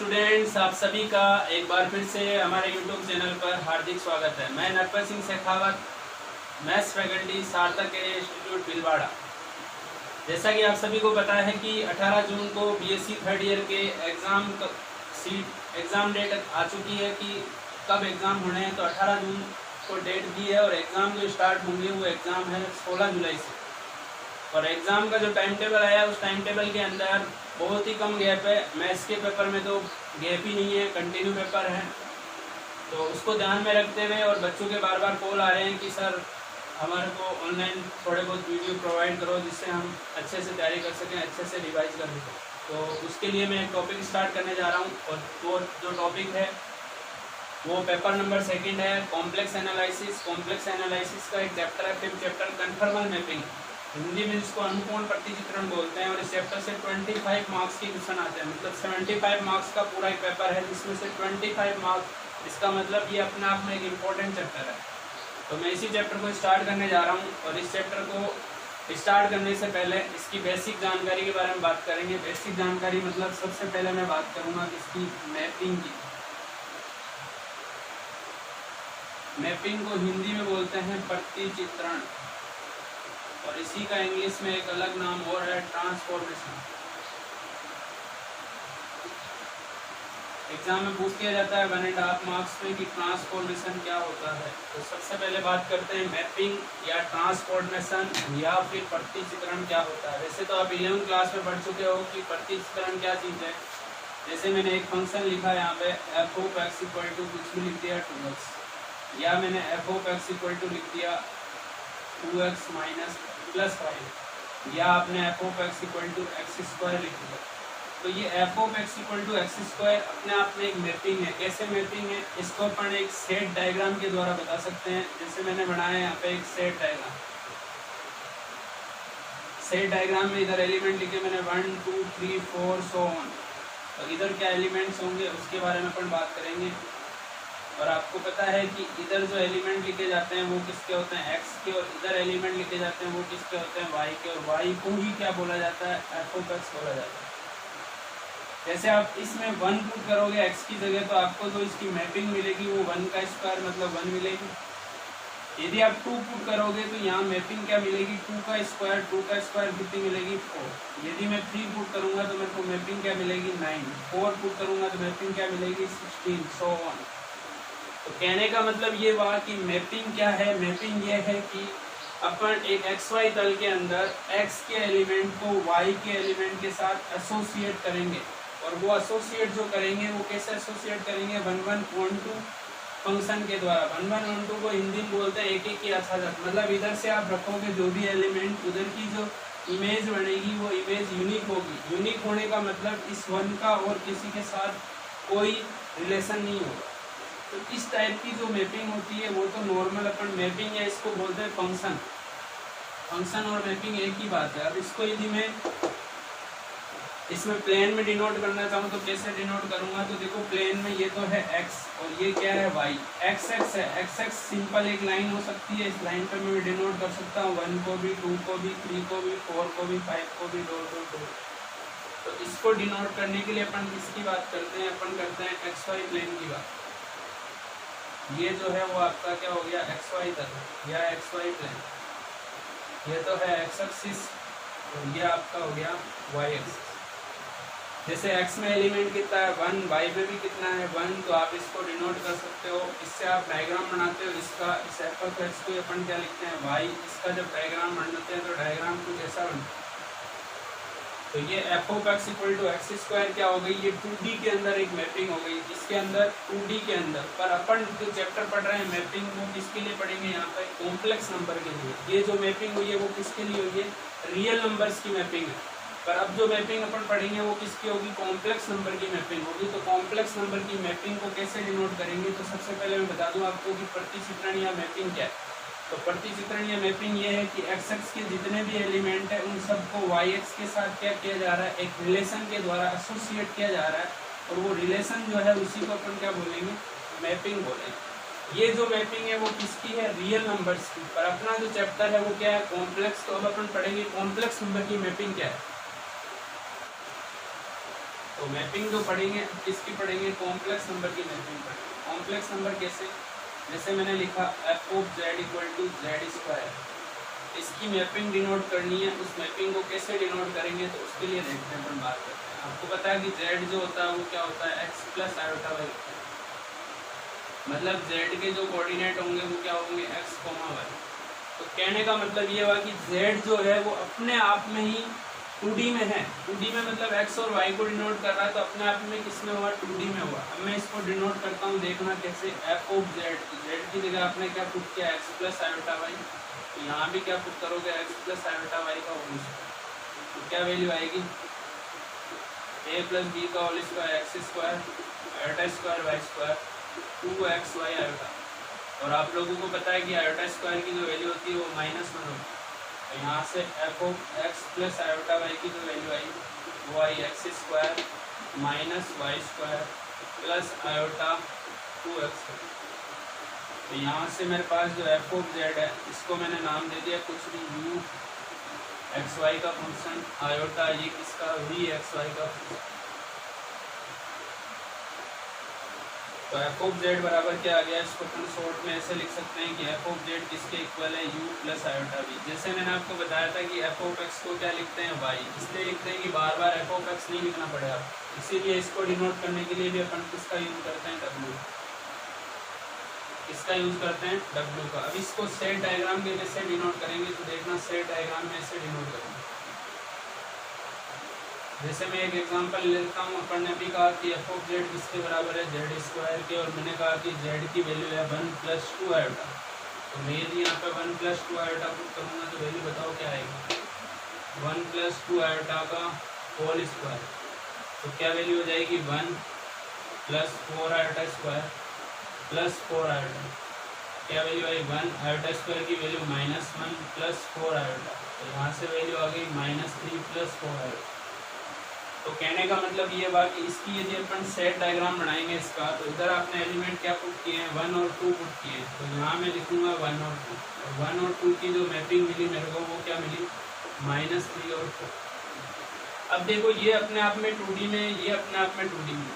Students, आप सभी का एक बार फिर से हमारे यूट्यूब चैनल पर हार्दिक स्वागत है। मैं नरपत सिंह शेखावत, मैथ्स फैकल्टी सार्थक इंस्टीट्यूट भीलवाड़ा। जैसा कि आप सभी को पता है कि 18 जून को बीएससी थर्ड ईयर के एग्ज़ाम डेट आ चुकी है कि कब एग्ज़ाम होने हैं। तो 18 जून को डेट दी है और एग्ज़ाम जो स्टार्ट होंगे वो एग्ज़ाम है 16 जुलाई से। और एग्ज़ाम का जो टाइम टेबल आया उस टाइम टेबल के अंदर बहुत ही कम गैप है। मैथ्स के पेपर में तो गैप ही नहीं है, कंटिन्यू पेपर है। तो उसको ध्यान में रखते हुए और बच्चों के बार बार कॉल आ रहे हैं कि सर हमारे को ऑनलाइन थोड़े बहुत वीडियो प्रोवाइड करो जिससे हम अच्छे से तैयारी कर सकें, अच्छे से रिवाइज कर सकें। तो उसके लिए मैं एक टॉपिक स्टार्ट करने जा रहा हूँ और वो जो टॉपिक है वो पेपर नंबर 2 है, कॉम्प्लेक्स एनालिसिस। कॉम्प्लेक्स एनालिसिस का एक चैप्टर है, 5th chapter conformal mapping. Hindi में इसको अनुपूर्ण प्रतिचित्रण बोलते हैं। और इस चैप्टर से 25 मार्क्स के क्वेश्चन आते हैं, मतलब 75 मार्क्स का पूरा एक पेपर है जिसमें से 25 मार्क्स। इसका मतलब ये अपने आप में एक इम्पोर्टेंट चैप्टर है। तो मैं इसी चैप्टर को स्टार्ट करने जा रहा हूँ और इस चैप्टर को स्टार्ट करने से पहले इसकी बेसिक जानकारी के बारे में बात करेंगे। बेसिक जानकारी मतलब सबसे पहले मैं बात करूँगा इसकी मैपिंग की। मैपिंग को हिंदी में बोलते हैं प्रतिचित्रण और इसी का इंग्लिश में एक अलग नाम और है ट्रांसफॉर्मेशन। एग्जाम में पूछ किया जाता है 1.5 मार्क्स में कि ट्रांसफॉर्मेशन क्या होता है। तो सबसे पहले बात करते हैं मैपिंग या ट्रांसफॉर्मेशन या फिर प्रतिचित्रण क्या होता है। वैसे तो आप 11वीं क्लास में पढ़ चुके हो कि प्रतिचित्रण क्या चीज़ है। जैसे मैंने एक फंक्शन लिखा है यहाँ पे f of x equal to कुछ भी लिख दिया 2x, या मैंने f of x equal to लिख दिया 2x माइनस प्लस 5, या आपने f of x equal to x square लिख दिया। तो ये f of x equal to x square अपने आप में एक मैपिंग है। कैसे मैपिंग है इसको अपन एक सेट डायग्राम के द्वारा बता सकते हैं। जैसे मैंने बनाया यहाँ पे एक सेट डायग्राम। सेट डायग्राम में इधर एलिमेंट लिखे मैंने 1 2 3 4 सो ऑन। और इधर क्या एलिमेंट्स होंगे उसके बारे में अपन बात करेंगे। और आपको पता है कि इधर जो एलिमेंट लिखे जाते हैं वो किसके होते हैं, x के, और इधर एलिमेंट लिखे जाते हैं वो किसके होते हैं, y के। और y को ही क्या बोला जाता है, f of x बोला जाता है। जैसे आप इसमें 1 पुट करोगे x की जगह तो आपको जो इसकी मैपिंग मिलेगी वो 1 का स्क्वायर मतलब 1 मिलेगी। यदि आप 2 पुट करोगे तो यहाँ मैपिंग क्या मिलेगी, 2 का स्क्वायर कितनी मिलेगी 4। यदि मैं 3 पुट करूँगा तो मेरे को मैपिंग क्या मिलेगी 9। 4 पुट करूँगा तो मैपिंग क्या मिलेगी 16, सो ऑन। तो कहने का मतलब ये हुआ कि मैपिंग क्या है। मैपिंग ये है कि अपन एक XY तल के अंदर x के एलिमेंट को y के एलिमेंट के साथ एसोसिएट करेंगे। और वो एसोसिएट जो करेंगे वो कैसे एसोसिएट करेंगे, 1 1 1 2 फंक्शन के द्वारा। 1 1 1 2 को हिंदी में बोलते हैं एक एक की असाजत। मतलब इधर से आप रखोगे जो भी एलिमेंट, उधर की जो इमेज बनेगी वो इमेज यूनिक होगी। यूनिक होने का मतलब इस 1 का और किसी के साथ कोई रिलेशन नहीं होगा। तो इस टाइप की जो मैपिंग होती है वो तो नॉर्मल अपन मैपिंग है, इसको बोलते हैं फंक्शन। फंक्शन और मैपिंग एक ही बात है। अब इसको यदि मैं इसमें प्लेन में डिनोट करना चाहूँ तो कैसे डिनोट करूँगा, तो देखो प्लेन में ये तो है x और ये क्या है y। x x है, x x सिंपल एक लाइन हो सकती है। इस लाइन पर मैं डिनोट कर सकता हूँ 1 को भी, 2 को भी, 3 को भी, 4 को भी, 5 को भी, डॉट डॉट डॉट। तो इसको डिनोट करने के लिए अपन किसकी बात करते हैं, अपन करते हैं XY प्लेन की बात। ये जो है वो आपका क्या हो गया XY तल या XY प्लेन। ये तो है x एक्सिस और ये आपका हो गया y एक्सिस। जैसे x में एलिमेंट कितना है 1, y में भी कितना है 1, तो आप इसको डिनोट कर सकते हो। इससे आप डायग्राम बनाते हो। इसका इस f of x को अपन क्या लिखते हैं y। इसका जब डायग्राम बनाते हैं तो डायग्राम कुछ ऐसा बनता है। तो ये f of x equal to x square क्या हो गई, ये 2D के अंदर एक मैपिंग हो गई। इसके अंदर 2D के अंदर, पर अपन जो चैप्टर पढ़ रहे हैं मैपिंग वो किसके लिए पढ़ेंगे, यहाँ पे कॉम्प्लेक्स नंबर के लिए। ये जो मैपिंग हुई है वो किसके लिए हुई है, रियल नंबर्स की मैपिंग है। पर अब जो मैपिंग अपन पढ़ेंगे वो किसकी होगी, कॉम्प्लेक्स नंबर की मैपिंग होगी। तो कॉम्प्लेक्स नंबर की मैपिंग को कैसे डिनोट करेंगे, तो सबसे पहले मैं बता दूँ आपको कि प्रतिचित्रण या मैपिंग क्या है। तो प्रतिचित्रण या मैपिंग ये है कि x x के जितने भी एलिमेंट है उन सबको y x के साथ क्या किया जा रहा है, एक रिलेशन के द्वारा एसोसिएट किया जा रहा है। और वो रिलेशन जो है उसी को अपन क्या बोलेंगे, मैपिंग बोलेंगे। ये जो मैपिंग है वो किसकी है, रियल नंबर्स की। पर अपना जो चैप्टर है वो क्या है, कॉम्प्लेक्स। तो अब अपन पढ़ेंगे कॉम्प्लेक्स नंबर की मैपिंग क्या है। तो मैपिंग जो पढ़ेंगे किसकी पढ़ेंगे, कॉम्प्लेक्स नंबर की मैपिंग पढ़ेंगे। कॉम्प्लेक्स नंबर कैसे, जैसे मैंने लिखा f of z equal to z square, इसकी मैपिंग डिनोट करनी है, उस मैपिंग को कैसे डिनोट करेंगे तो उसके लिए देखते हैं, अपन बात करते हैं। आपको पता है कि जेड जो होता है वो क्या होता है, एक्स प्लस आयोटा वाई होता है, मतलब जेड के जो कोऑर्डिनेट होंगे वो क्या होंगे, एक्स कोमा वाई। तो कहने का मतलब ये हुआ कि जेड जो है वो अपने आप में ही 2D में है, 2D में मतलब x और y को डिनोट कर रहा है, तो अपने आप में किस में हुआ, 2D में हुआ। अब मैं इसको डिनोट करता हूँ, देखना कैसे, f ऑफ z, z की जगह आपने क्या पुट किया, x प्लस आयोटा वाई, तो यहाँ भी क्या पुट करोगे, x प्लस आयोटा वाई का होल स्क्वायर, तो क्या वैल्यू आएगी, a प्लस बी का whole square x square iota square y square 2xy आयोटा। और आप लोगों को पता है कि आयोटा स्क्वायर की जो वैल्यू होती है वो -1 होती है, तो यहाँ से f of x plus iota y की जो वैल्यू आई वो आई x square minus y square plus iota 2x। तो यहाँ से मेरे पास जो एफ ऑफ जेड है इसको मैंने नाम दे दिया कुछ भी यू एक्स वाई का फंक्शन, आयोटा ये किसका, वी एक्स वाई का फंक्शन। तो एफ ऑफ जेड बराबर क्या आ गया, इसको अपन शॉर्ट में ऐसे लिख सकते हैं कि एफ ऑफ जेड किसके इक्वल है, यू प्लस आयोटा वी। जैसे मैंने आपको बताया था कि एफ ऑफ एक्स को क्या लिखते हैं, वाई, इसलिए लिखते हैं कि बार बार एफ ऑफ एक्स नहीं लिखना पड़ेगा, इसीलिए इसको डिनोट करने के लिए भी अपन किसका यूज करते हैं, डब्ल्यू, इसका यूज करते हैं डब्ल्यू का। अब इसको सेट डायग्राम के जैसे डिनोट करेंगे, तो देखना सेट डायग्राम में ऐसे डिनोट करेंगे। जैसे मैं एक एग्जांपल लेता हूँ, अपन ने भी कहा कि एफ ऑफ जेड किसके बराबर है, जेड स्क्वायर के, और मैंने कहा कि जेड की वैल्यू है 1 + 2 आयोटा, तो मैं यदि यहाँ पे 1 + 2 आयोटा पुट करूँगा तो वैल्यू बताओ क्या आएगी, 1 + 2 आयोटा का होल स्क्वायर, तो क्या वैल्यू हो जाएगी, 1 + 4 आयोटा स्क्वायर प्लस 4 आयोटा, क्या वैल्यू आई, 1 आयोटा स्क्वायर की वैल्यू -1 + 4 आयोटा, तो यहाँ से वैल्यू आ गई -3 + 4 आयोटा। तो कहने का मतलब ये हुआ कि इसकी यदि अपन सेट डायग्राम बनाएंगे इसका, तो इधर आपने एलिमेंट क्या पुट किए हैं, 1 और 2 पुट किए हैं, तो यहाँ मैं लिखूंगा 1 और 2, और 1 और 2 की जो मैपिंग मिली मेरे को वो क्या मिली, -3 और 4। अब देखो ये अपने आप में 2D में, ये अपने आप में 2D में,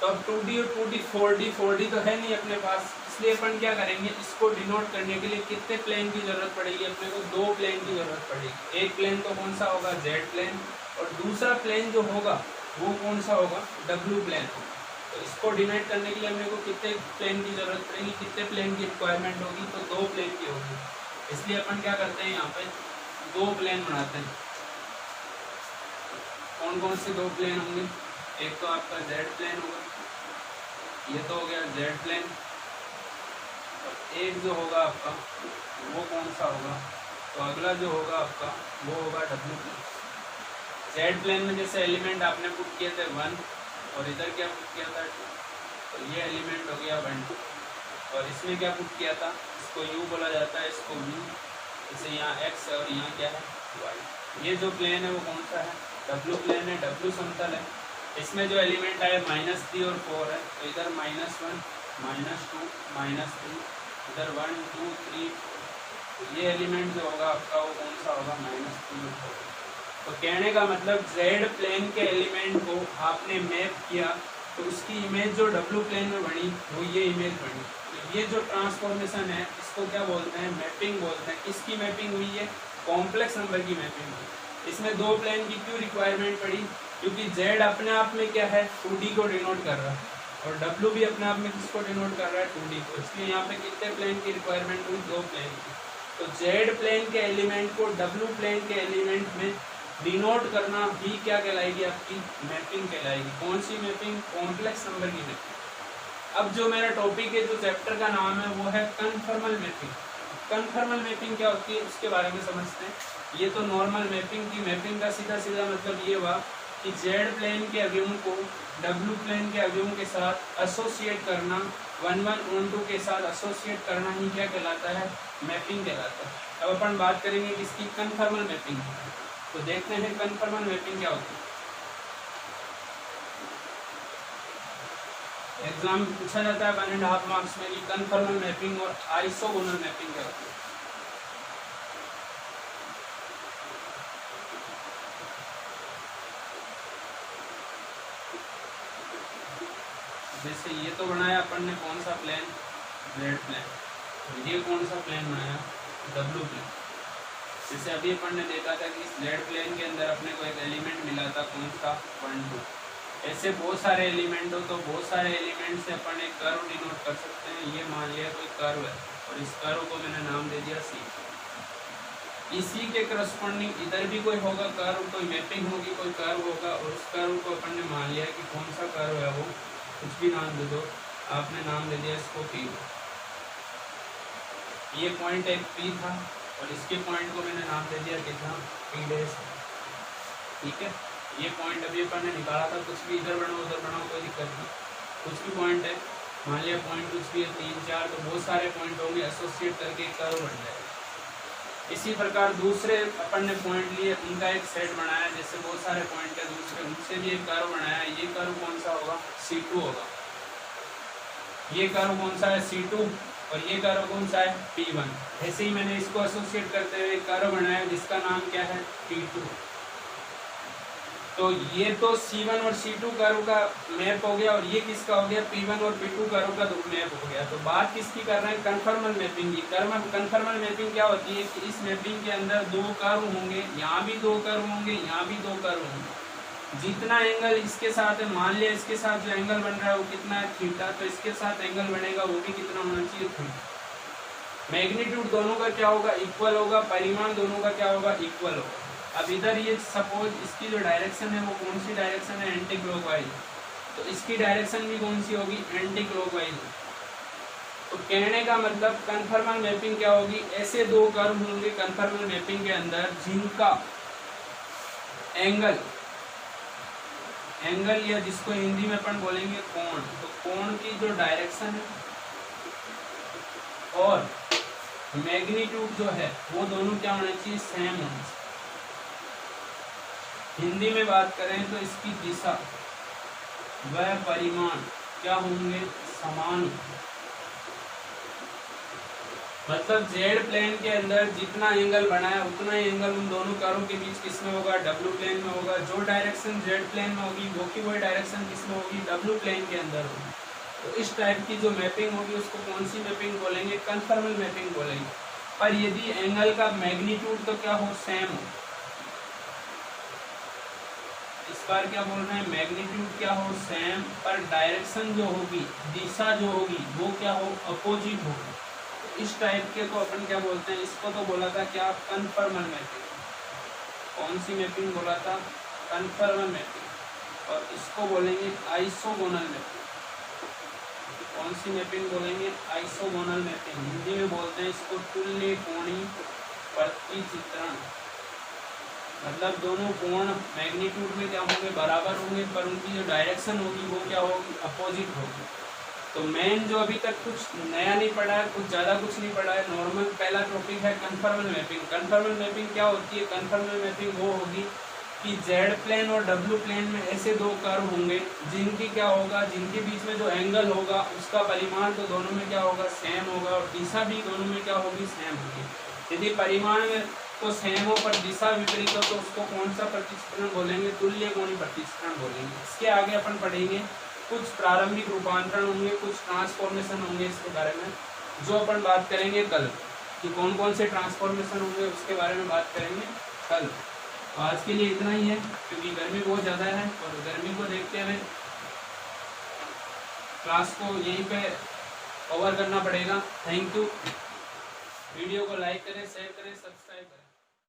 तो अब 2D और 2D 4D तो है नहीं अपने पास, इसलिए अपन क्या करेंगे, इसको डिनोट करने के लिए कितने प्लेन की जरूरत पड़ेगी, अपने को 2 प्लेन की जरूरत पड़ेगी। एक प्लेन तो कौन सा होगा, जेड प्लेन, और दूसरा प्लेन जो होगा वो कौन सा होगा, डब्ल्यू प्लेन। तो इसको डिनोट करने के लिए अपने को कितने प्लेन की जरूरत पड़ेगी, कितने प्लेन की रिक्वायरमेंट होगी, तो 2 प्लेन की होगी। इसलिए अपन क्या करते हैं, यहाँ पे 2 प्लेन बनाते हैं। कौन कौन से 2 प्लेन होंगे, एक तो आपका जेड प्लेन होगा, ये तो हो गया जेड प्लेन, और एक जो होगा आपका वो कौन सा होगा, तो अगला जो होगा आपका वो होगा डब्ल्यू प्लेन। जेड प्लेन में जैसे एलिमेंट आपने पुट किए थे 1, और इधर क्या पुट किया था 2, तो ये एलिमेंट हो गया 1 2, और इसमें क्या पुट किया था, इसको u बोला जाता है, इसको v, जैसे यहाँ x है और यहाँ क्या है y। ये जो प्लेन है वो कौन सा है, w प्लेन है, w समतल है। इसमें जो एलिमेंट आए -3 और 4 है, तो इधर -1 -2 -3, इधर 1 2 3, तो ये एलिमेंट जो होगा आपका वो कौन सा होगा, -3 और 4। तो कहने का मतलब जेड प्लेन के एलिमेंट को आपने मैप किया, तो उसकी इमेज जो डब्ल्यू प्लेन में बनी वो ये इमेज बनी। तो ये जो ट्रांसफॉर्मेशन है इसको क्या बोलते हैं, मैपिंग बोलते हैं। किसकी मैपिंग हुई है, कॉम्प्लेक्स नंबर की मैपिंग हुई। इसमें 2 प्लेन की क्यों रिक्वायरमेंट पड़ी, क्योंकि जेड अपने आप में क्या है, 2D को डिनोट कर रहा है, और डब्ल्यू भी अपने आप में किसको डिनोट कर रहा है, 2D को। इसलिए यहाँ पे कितने प्लेन की रिक्वायरमेंट हुई, 2 प्लेन की। तो जेड प्लेन के एलिमेंट को डब्ल्यू प्लेन के एलिमेंट में डिनोट करना भी क्या कहलाएगी, आपकी मैपिंग कहलाएगी। कौन सी मैपिंग, कॉम्प्लेक्स नंबर की मैपिंग। अब जो मेरा टॉपिक है, जो चैप्टर का नाम है वो है कन्फर्मल मैपिंग। कन्फर्मल मैपिंग क्या होती है उसके बारे में समझते हैं। ये तो नॉर्मल मैपिंग की, मैपिंग का सीधा सीधा मतलब ये हुआ कि जेड प्लेन के अव्यूम को डब्ल्यू प्लेन के अव्यूम के साथ एसोसिएट करना, 1 1 1 2 के साथ एसोसिएट करना ही क्या कहलाता है, मैपिंग कहलाता है। अब अपन बात करेंगे किसकी, कन्फर्मल मैपिंग। तो देखते हैं कन्फर्मल मैपिंग क्या होती है। एग्जाम में पूछा जाता है 1.5 मार्क्स में कि कन्फर्मल मैपिंग और आइसोगोनल मैपिंग क्या होती है। जैसे ये तो बनाया अपन ने कौन सा प्लेन, जेड प्लेन, और ये कौन सा प्लेन बनाया, डब्ल्यू प्लेन। जैसे अभी अपन ने देखा था कि जेड प्लेन के अंदर अपने को एक एलिमेंट मिला था कौन सा, 1 2। ऐसे बहुत सारे एलिमेंट हो तो बहुत सारे एलिमेंट से अपन एक कर्व डिनोट कर सकते हैं। ये मान लिया कोई कर्व है और इस कर्व को मैंने नाम दे दिया सी। इसी के करस्पॉन्डिंग इधर भी कोई होगा कर्व, कोई मैपिंग होगी, कोई कर्व होगा, और उस कर्व को अपन ने मान लिया कि कौन सा कर्व है वो, कुछ भी नाम दे दो, आपने नाम दे दिया इसको पी। ये पॉइंट एक पी था और इसके पॉइंट को मैंने नाम दे दिया कितना, पी डैश। ठीक है, ये पॉइंट अभी अपन ने निकाला था, कुछ भी इधर बनाओ उधर बनाओ कोई दिक्कत नहीं, कुछ भी पॉइंट है, मान लिया पॉइंट कुछ भी है 3 4, तो बहुत सारे पॉइंट होंगे, एसोसिएट करके एक कर्व बन जाएगा। इसी प्रकार दूसरे अपन ने पॉइंट लिए, उनका एक सेट बनाया, जैसे बहुत सारे पॉइंट है दूसरे, उनसे भी एक कर्व बनाया। ये कर्व कौन सा होगा, C2 होगा। ये कर्व कौन सा है, C2, और ये कर्व कौन सा है, P1। ऐसे ही मैंने इसको एसोसिएट करते हुए कर्व बनाया जिसका नाम क्या है, P2। तो ये तो C1 और C2 कर्व का मैप हो गया, और ये किसका हो गया, P1 और P2 कर्व का मैप हो गया। तो बात किसकी कर रहे हैं, कन्फर्मल मैपिंग की। कन्फर्मल मैपिंग क्या होती है कि इस मैपिंग के अंदर 2 कर्व होंगे, यहाँ भी 2 कर्व होंगे, यहाँ भी 2 कर्व होंगे। जितना एंगल इसके साथ है, मान लिया इसके साथ जो एंगल बन रहा है वो कितना है, थीटा, तो इसके साथ एंगल बनेगा वो भी कितना होना चाहिए, थीटा। मैग्नीट्यूड दोनों का क्या होगा, इक्वल होगा, परिमाण दोनों का क्या होगा, इक्वल होगा। अब इधर ये सपोज इसकी जो डायरेक्शन है वो कौन सी डायरेक्शन है, एंटी क्लॉकवाइज, तो इसकी डायरेक्शन भी कौन सी होगी, एंटी क्लॉकवाइज। तो कहने का मतलब कन्फर्मल मैपिंग क्या होगी, ऐसे 2 कर्व होंगे कन्फर्मल मैपिंग के अंदर जिनका एंगल या जिसको हिंदी में अपन बोलेंगे कोण, तो कोण की जो डायरेक्शन है और मैग्नीट्यूड जो है वो दोनों क्या होना चाहिए, सेम होना चाहिए। हिंदी में बात करें तो इसकी दिशा व परिमाण क्या होंगे, समान। मतलब जेड प्लेन के अंदर जितना एंगल बना है उतना ही एंगल उन दोनों कर्व के बीच किसमें होगा, डब्ल्यू प्लेन में होगा। जो डायरेक्शन जेड प्लेन में होगी वो की वही डायरेक्शन किसमें होगी, डब्ल्यू प्लेन के अंदर होगी। तो इस टाइप की जो मैपिंग होगी उसको कौन सी मैपिंग बोलेंगे, कन्फर्मल मैपिंग बोलेंगे। पर यदि एंगल का मैग्नीट्यूड तो क्या हो, सेम हो। इस बार क्या बोल रहे हैं, मैग्नीट्यूड क्या हो, सेम, पर डायरेक्शन जो होगी, दिशा जो होगी वो क्या हो, अपोजिट होगी। इस टाइप के को अपन क्या बोलते हैं, इसको तो बोला था क्या, कन्फर्मल मैपिंग। कौन सी मैपिंग बोला था, कन्फर्मल मैपिंग। और इसको बोलेंगे आइसोगोनल मैपिंग। कौन सी मैपिंग बोलेंगे, आइसोगोनल मैपिंग। हिंदी में बोलते हैं इसको तुल्य कोणीय प्रतिचित्रण। मतलब दोनों कोण मैग्नीट्यूड में क्या होंगे, बराबर होंगे, पर उनकी जो डायरेक्शन होगी वो क्या होगी, अपोजिट होगी। तो मेन जो अभी तक कुछ नया नहीं पढ़ा है, कुछ ज़्यादा कुछ नहीं पढ़ा है, नॉर्मल पहला टॉपिक है कन्फर्मल मैपिंग। कन्फर्मल मैपिंग क्या होती है, कन्फर्मल मैपिंग वो होगी कि जेड प्लेन और डब्ल्यू प्लेन में ऐसे 2 कर्व होंगे जिनकी क्या होगा, जिनके बीच में जो एंगल होगा उसका परिमाण तो दोनों में क्या होगा, सेम होगा, और दिशा भी दोनों में क्या होगी, सेम होगी। यदि परिमाण में तो सेम हो पर दिशा विपरीत हो तो उसको कौन सा प्रतिचित्रण बोलेंगे, तुल्य कोणीय प्रतिचित्रण बोलेंगे। इसके आगे अपन पढ़ेंगे कुछ प्रारंभिक रूपांतरण होंगे, कुछ ट्रांसफॉर्मेशन होंगे, इसके बारे में जो अपन बात करेंगे कल, कि कौन कौन से ट्रांसफॉर्मेशन होंगे उसके बारे में बात करेंगे कल। तो आज के लिए इतना ही है, क्योंकि गर्मी बहुत ज़्यादा है और गर्मी को देखते हुए क्लास को यहीं पे ओवर करना पड़ेगा। Thank you. वीडियो को लाइक करें, शेयर करें, सब्सक्राइब करें।